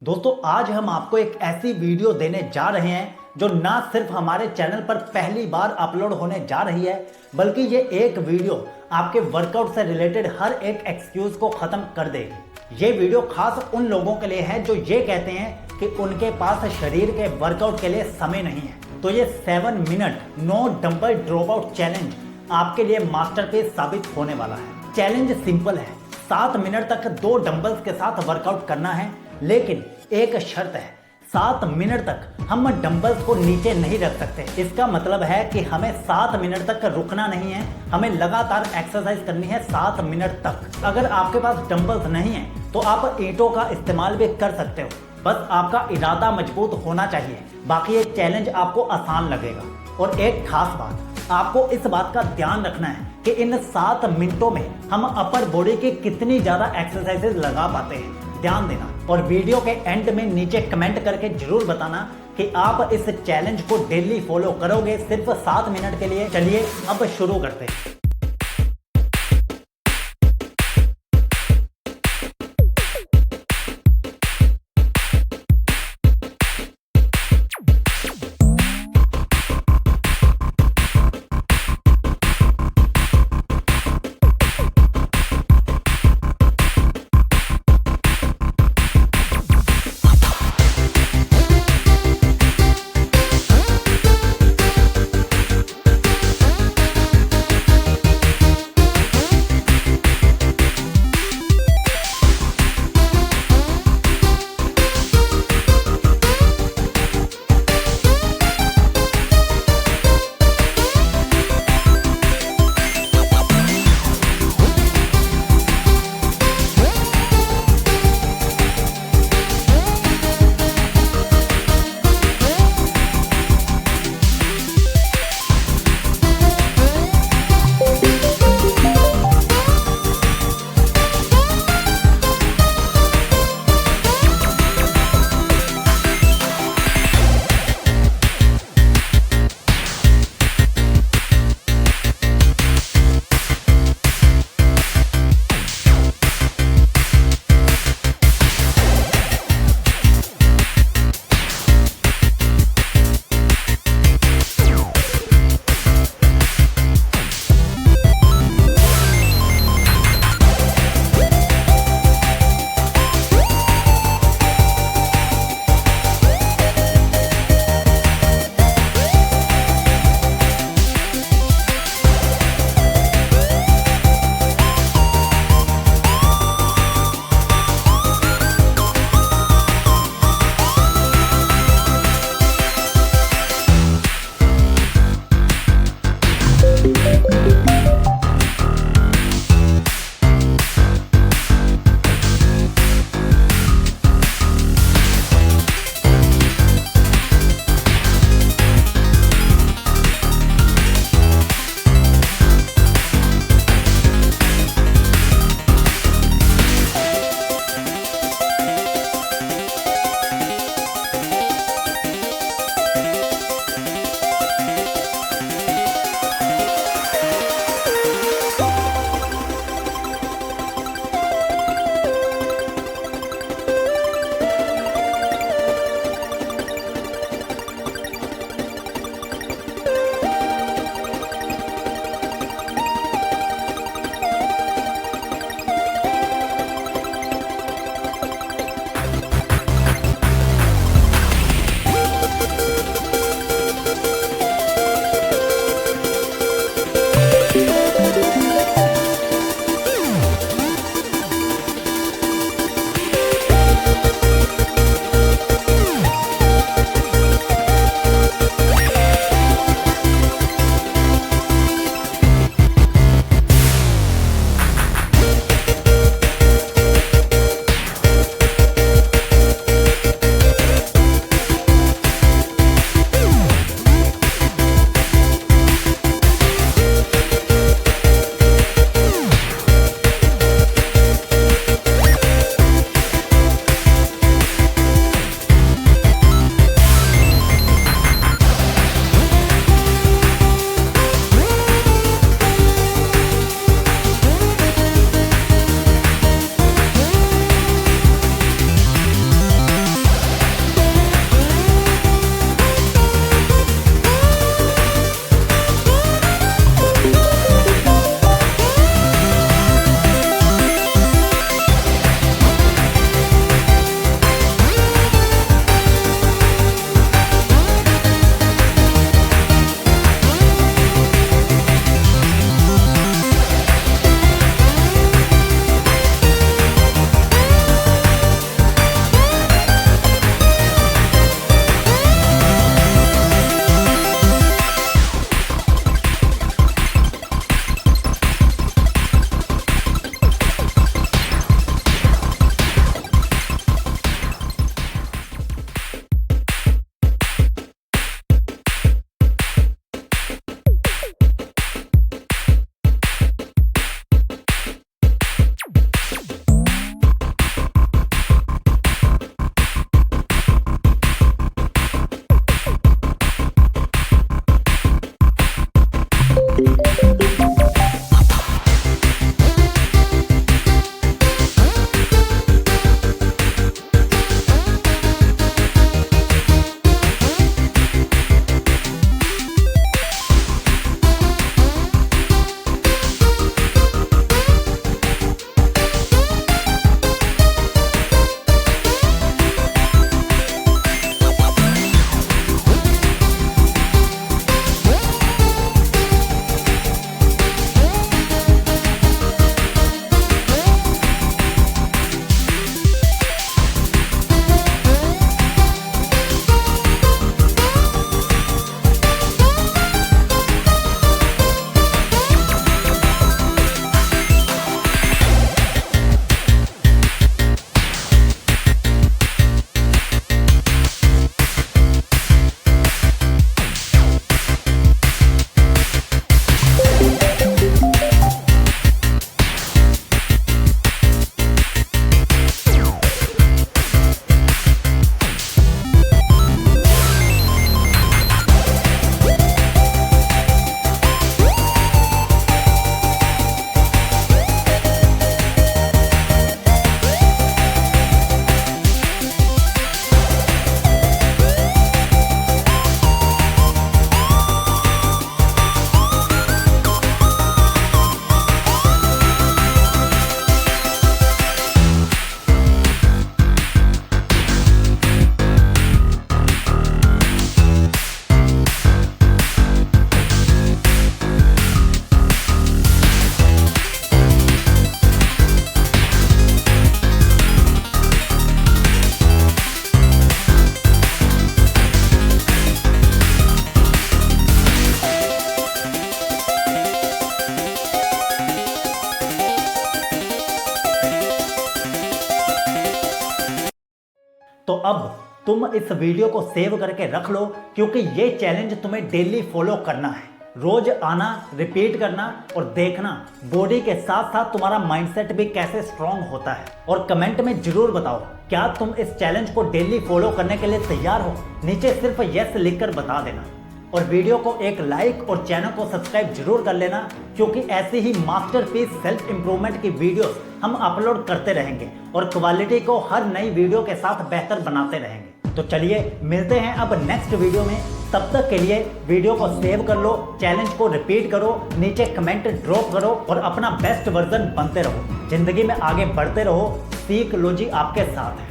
दोस्तों आज हम आपको एक ऐसी वीडियो देने जा रहे हैं जो ना सिर्फ हमारे चैनल पर पहली बार अपलोड होने जा रही है, बल्कि ये एक वीडियो आपके वर्कआउट से रिलेटेड हर एक एक्सक्यूज को खत्म कर देगी। ये वीडियो खास उन लोगों के लिए है जो ये कहते हैं कि उनके पास शरीर के वर्कआउट के लिए समय नहीं है। तो ये 7 minute no dumbbell drop out challenge आपके लिए मास्टरपीस साबित होने वाला है। चैलेंज सिंपल है, 7 मिनट तक 2 डंबल्स के साथ वर्कआउट करना है, लेकिन एक शर्त है, 7 मिनट तक हम डंबल्स को नीचे नहीं रख सकते। इसका मतलब है कि हमें 7 मिनट तक रुकना नहीं है, हमें लगातार एक्सरसाइज करनी है 7 मिनट तक। अगर आपके पास डंबल्स नहीं है तो आप ईंटों का इस्तेमाल भी कर सकते हो, बस आपका इरादा मजबूत होना चाहिए। बाकी ये चैलेंज आपको आसान लगेगा। और एक खास बात, आपको इस बात का ध्यान रखना है कि इन 7 मिनटों में हम अपर बॉडी की कितनी ज्यादा एक्सरसाइजेज लगा पाते हैं, ध्यान देना। और वीडियो के एंड में नीचे कमेंट करके जरूर बताना कि आप इस चैलेंज को डेली फॉलो करोगे सिर्फ 7 मिनट के लिए। चलिए अब शुरू करते हैं। तो अब तुम इस वीडियो को सेव करके रख लो, क्योंकि ये चैलेंज तुम्हें डेली फॉलो करना है। रोज आना, रिपीट करना और देखना बॉडी के साथ साथ तुम्हारा माइंडसेट भी कैसे स्ट्रांग होता है। और कमेंट में जरूर बताओ, क्या तुम इस चैलेंज को डेली फॉलो करने के लिए तैयार हो? नीचे सिर्फ यस लिखकर बता देना। और वीडियो को एक लाइक और चैनल को सब्सक्राइब जरूर कर लेना, क्योंकि ऐसी ही मास्टरपीस सेल्फ इंप्रूवमेंट की वीडियोस हम अपलोड करते रहेंगे और क्वालिटी को हर नई वीडियो के साथ बेहतर बनाते रहेंगे। तो चलिए मिलते हैं अब नेक्स्ट वीडियो में। तब तक के लिए वीडियो को सेव कर लो, चैलेंज को रिपीट करो, नीचे कमेंट ड्रॉप करो और अपना बेस्ट वर्जन बनते रहो। जिंदगी में आगे बढ़ते रहो। सीकलॉजी आपके साथ है।